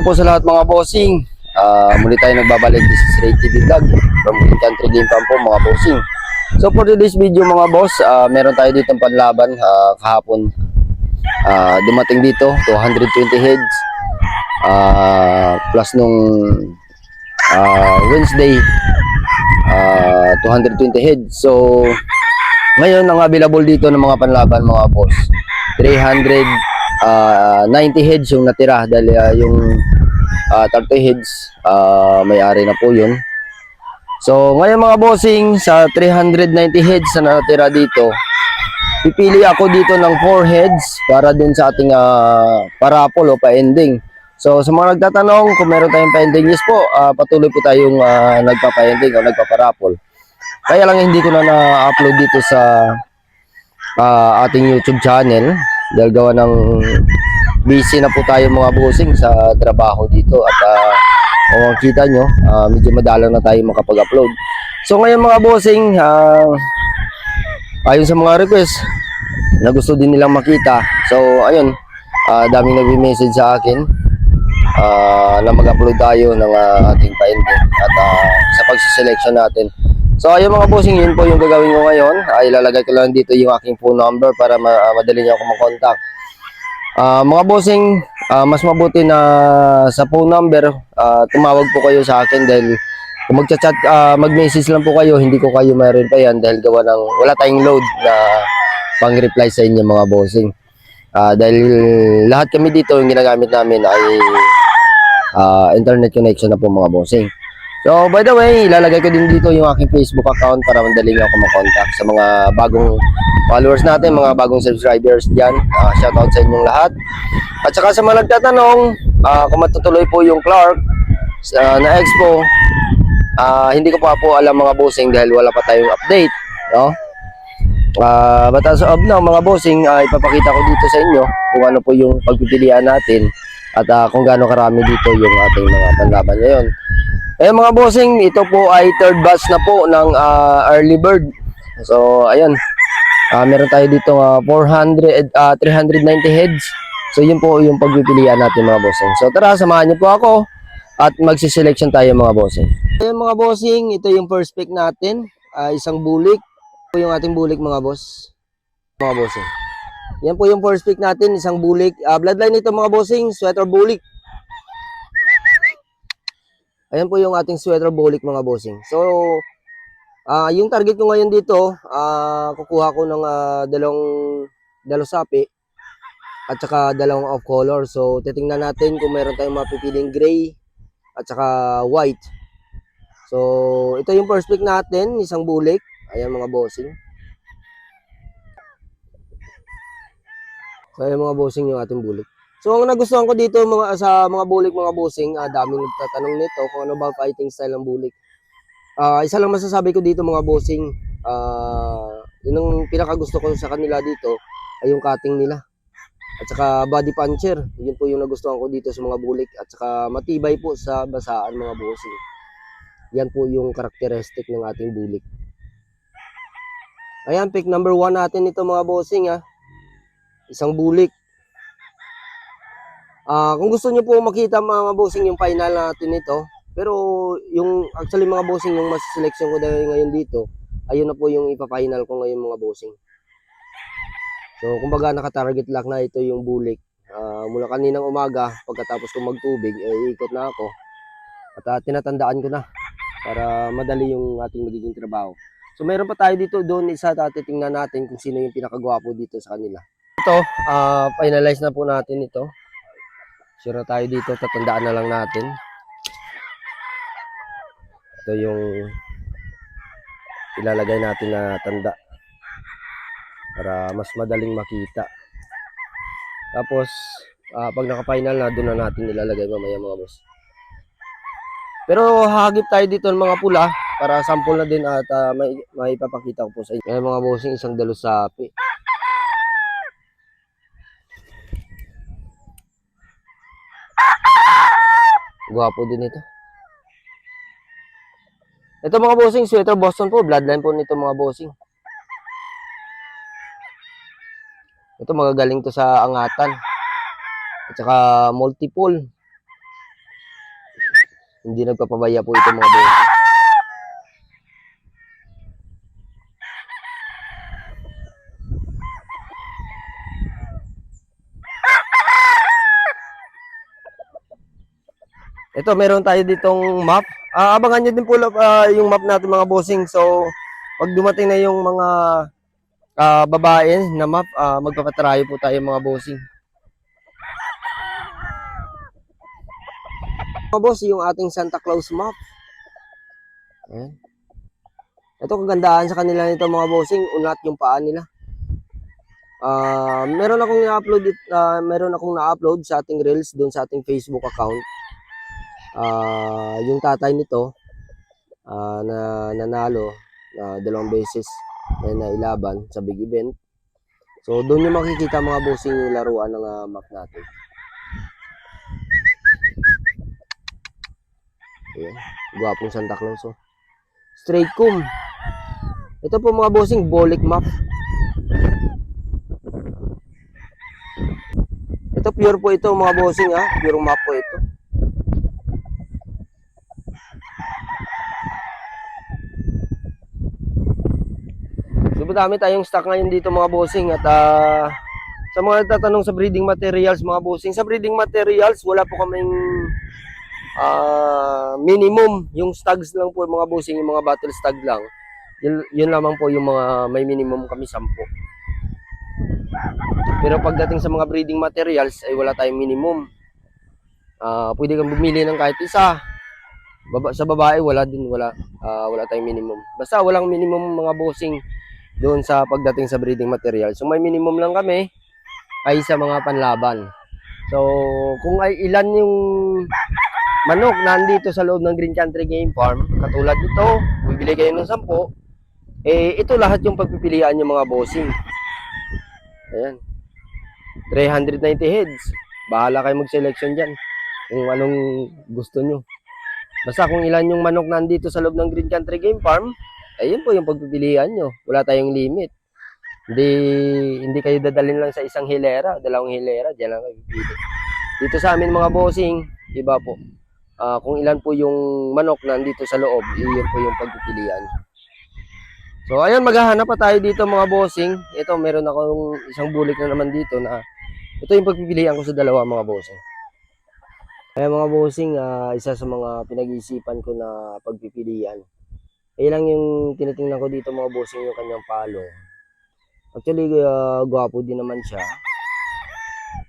araw po sa lahat mga bossing. Muli tayo nagbabalik. This is Ray TV Vlog from Green Country Game Farm po mga bossing. So for today's video mga boss, meron tayo dito panlaban kahapon. Dumating dito 220 heads plus nung Wednesday 220 heads. So ngayon ang available dito ng mga panlaban mga boss 390 heads yung natira dahil yung 30 heads may-ari na po yun. So ngayon mga bossing, sa 390 heads na natira dito, pipili ako dito ng 4 heads para dun sa ating parapol o pa-ending. So sa mga nagtatanong kung meron tayong pa-ending, yes po, patuloy po tayong nagpapa-ending o nagpaparapol. Kaya lang hindi ko na na-upload dito sa ating YouTube channel dahil gawa ng busy na po tayo mga bossing sa trabaho dito at kung makikita nyo, medyo madalang na tayo makapag-upload. So ngayon mga bossing, ayon sa mga request na gusto din nilang makita, so ayun, daming nag-message sa akin na mag-upload tayo ng ating pa-ending at sa pagsiselection natin. So ayun mga bossing, yun po yung gagawin ko ngayon. Ilalagay ko lang dito yung aking phone number para madali niyo ako makontak. Mga bossing, mas mabuti na sa phone number tumawag po kayo sa akin dahil kung magchat-chat, mag-message lang po kayo, hindi ko kayo mayroon pa yan dahil gawa ng wala tayong load na pang-reply sa inyo mga bossing. Dahil lahat kami dito yung ginagamit namin ay internet connection na po mga bossing. So by the way, ilalagay ko din dito yung aking Facebook account para madali nyo ako makontak sa mga bagong followers natin, mga bagong subscribers dyan. Shoutout sa inyong lahat. At saka sa mga nagtatanong kung matutuloy po yung Clark na Expo, hindi ko pa po alam mga bossing dahil wala pa tayong update, no? But as of now mga bossing, ipapakita ko dito sa inyo kung ano po yung pagpipilian natin at kung gaano karami dito yung ating mga panlaban ngayon. Mga bossing, ito po ay third batch na po ng early bird. So ayan, meron tayo dito 390 heads. So yun po yung pagpipilian natin mga bossing. So tara, samahan niyo po ako at magsiselection tayo mga bossing. Ayan mga bossing, ito yung first pick natin, isang bulik. Ito yung ating bulik mga boss. Mga bossing, yan po yung first pick natin, isang bulik. Bloodline nito mga bossing, sweater bulik. Ayan po yung ating sweater bulik mga bossing. So yung target ko ngayon dito, kukuha ko ng dalawang sapi at saka dalawang off color. So titingnan natin kung meron tayong mapipiling gray at saka white. So ito yung first pick natin, isang bulik. Ayan mga bossing. So ayan mga bossing yung ating bulik. So ang nagustuhan ko dito sa mga bulik mga bossing, daming nagtatanong nito kung ano ba fighting style ng bulik. Isa lang masasabi ko dito mga bossing, yun ang pinakagusto ko sa kanila dito ay yung cutting nila at saka body puncher. Yun po yung nagustuhan ko dito sa mga bulik at saka matibay po sa basaan mga bossing. Yan po yung karakteristik ng ating bulik. Ayan, pick number 1 natin ito mga bossing, isang bulik. Kung gusto niyo po makita mga bossing yung final natin ito, pero yung actually mga bossing, yung mas-selection ko dahil ngayon dito, ayun na po yung ipa-final ko ngayon mga bossing. So kumbaga naka-target lock na ito yung bulik. Mula kaninang umaga pagkatapos ko magtubig, ikot na ako at tinatandaan ko na para madali yung ating magiging trabaho. So meron pa tayo dito, doon isa, titingnan natin kung sino yung pinakagwapo dito sa kanila. Ito, finalize na po natin ito. Sure tayo dito, tatandaan na lang natin. Ito yung ilalagay natin na tanda para mas madaling makita. Tapos pag naka-final na, doon na natin ilalagay mamaya mga boss. Pero hahagip tayo dito ng mga pula para sample na din at may ipapakita ko po sa inyo. Kaya mga bossing, isang dalusapi. Gwapo din ito. Ito mga bossing, sweater Boston po. Bloodline po nito mga bossing. Ito magagaling to sa angatan. At saka multiple. Hindi nagpapabaya po ito mga bossing. Ito, meron tayo ditong map. Abangan nyo din po yung map natin mga bossing. So, pag dumating na yung mga babae na map, magpapatrayo po tayo mga bossing. Mga boss, yung ating Santa Claus map. Ayan. Ito, kagandahan sa kanila nito mga bossing, unat yung paa nila. Meron akong na-upload sa ating reels doon sa ating Facebook account. Yung tatay nito na nanalo na 2 beses na nailaban sa big event. So doon yung makikita mga bossing yung laruan ng map natin. Ayan, gwapong Santa Claus oh. Straight comb. Ito po mga bossing, Bolik map. Ito pure po ito mga bossing pure map po ito. So madami tayong stock ngayon dito mga bossing at sa mga nagtatanong sa breeding materials mga bossing, sa breeding materials wala po kaming minimum, yung stags lang po mga bossing, yung mga battle stag lang. Yun lamang po yung mga may minimum kami 10. Pero pagdating sa mga breeding materials ay wala tayong minimum. Pwede kang bumili ng kahit isa. Sa babae wala tayong minimum. Basta walang minimum mga bossing doon sa pagdating sa breeding materials. So may minimum lang kami ay sa mga panlaban. So kung ay ilan yung manok nandito sa loob ng Green Country Game Farm, katulad nito, bibili kayo ng 10, ito lahat yung pagpipilian nyo mga bossing. Ayan. 390 heads. Bahala kayo mag-selection dyan kung anong gusto nyo. Basta kung ilan yung manok nandito sa loob ng Green Country Game Farm, ayun po yung pagpipilian nyo. Wala tayong limit. Hindi kayo dadalhin lang sa isang hilera, 2 hilera, diyan lang kayo pipili. Dito sa amin mga bossing, iba po. Kung ilan po yung manok nandito sa loob, iyon po yung pagpipilian. So ayun, maghahanap pa tayo dito mga bossing. Ito, meron akong isang bulik na naman dito na ito yung pagpipilian ko sa dalawa mga bossing. Kaya mga bossing, isa sa mga pinag-iisipan ko na pagpipilian. Kaya lang yung tinitingnan ko dito mga bossing yung kanyang palo. Actually, gwapo din naman siya.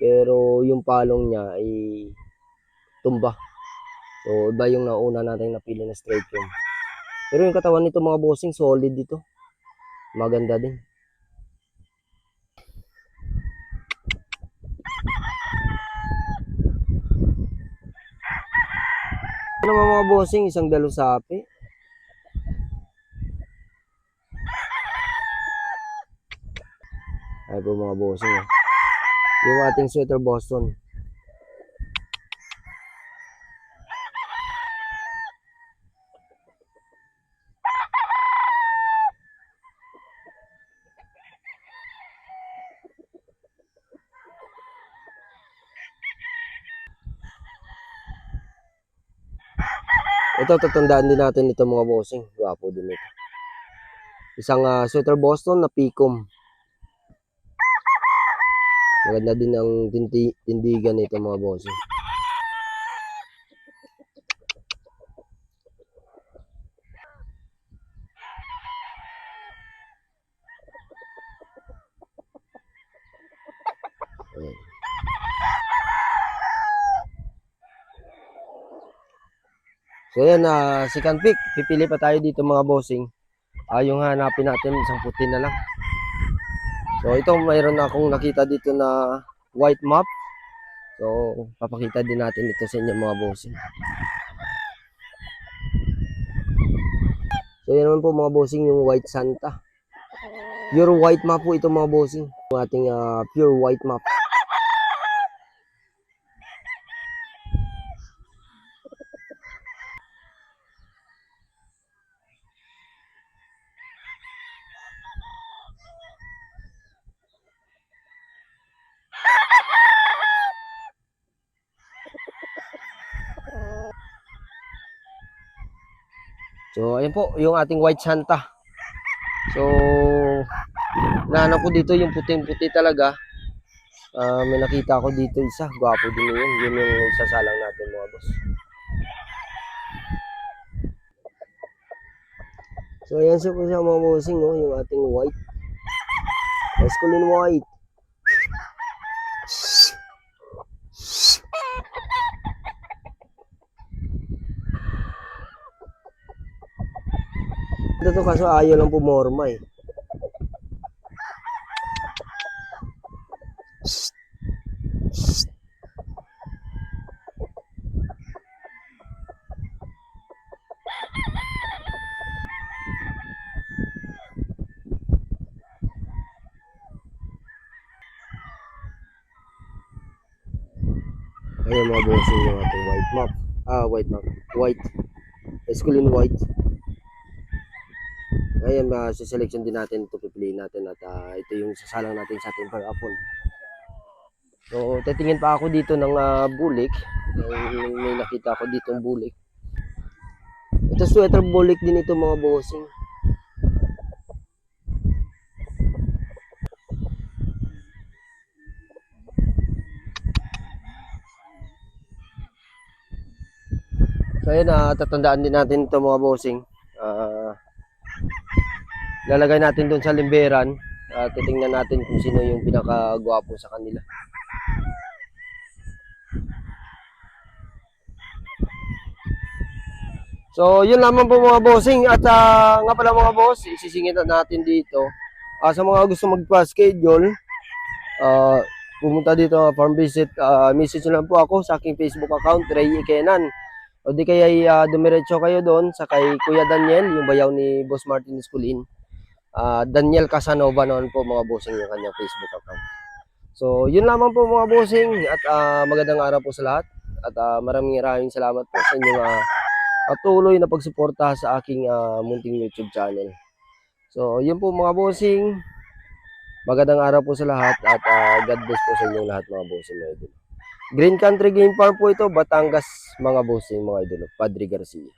Pero yung palong niya ay tumba. So, iba yung nauna natin napili na straight comb. Pero yung katawan nito mga bossing, solid dito. Maganda din. Ano mga bossing, isang dalusapi. Ay po mga bossing. Yung ating sweater Boston. Ito, tatandaan din natin ito mga bossing. Gwapo din ito. Isang sweater Boston na Picom. Maganda din ang tindigan nito mga bossing. Ayan. So yan, second pick. Pipili pa tayo dito mga bossing. Yung hanapin natin, isang puti na lang. So ito, mayroon akong nakita dito na white map. So papakita din natin ito sa inyo mga bossing. So yan naman po mga bossing yung white Santa. Pure white map po ito mga bossing. Yung ating pure white map. So, ayan po, yung ating White Santa. So, nahanap ko dito yung puting-puti talaga. May nakita ko dito isa. Gwapo din yun. Yun yung sasalang natin mga boss. So, ayan siya po siya mga bossing, no? Yung ating white. Masculine white. Ito to kaso ayaw lang pumorma eh. Ayan mga bossing yung ating white map. White map. White. Masculine white. Ayan, sa selection din natin ito, pipiliin natin at ito yung sasalang natin sa ating per-apple. So, titingin pa ako dito ng bulik. May nakita ako dito ng bulik. Ito sweater bulik din ito mga bossing. So, ayan, tatandaan din natin ito mga bossing. Lalagay natin doon sa limberan. Titingnan natin kung sino yung pinakagwapo sa kanila. So, yun lamang po mga bossing. At nga pala mga boss, isisingit natin dito. Sa mga gusto magpa-schedule, pumunta dito farm visit, message nyo lang po ako sa aking Facebook account, Ray Ikenan. O di kaya dumiretso kayo doon sa kay Kuya Daniel, yung bayaw ni Boss Martin Esculin. Daniel Casanova noon po mga bossing yung kanyang Facebook account. So, yun lamang po mga bossing at magandang araw po sa lahat. At maraming salamat po sa inyong patuloy na pagsuporta sa aking munting YouTube channel. So, yun po mga bossing. Magandang araw po sa lahat at God bless po sa inyong lahat mga bossing mga idol. Green Country Game Farm po ito, Batangas mga bossing mga idol. Padre Garcia.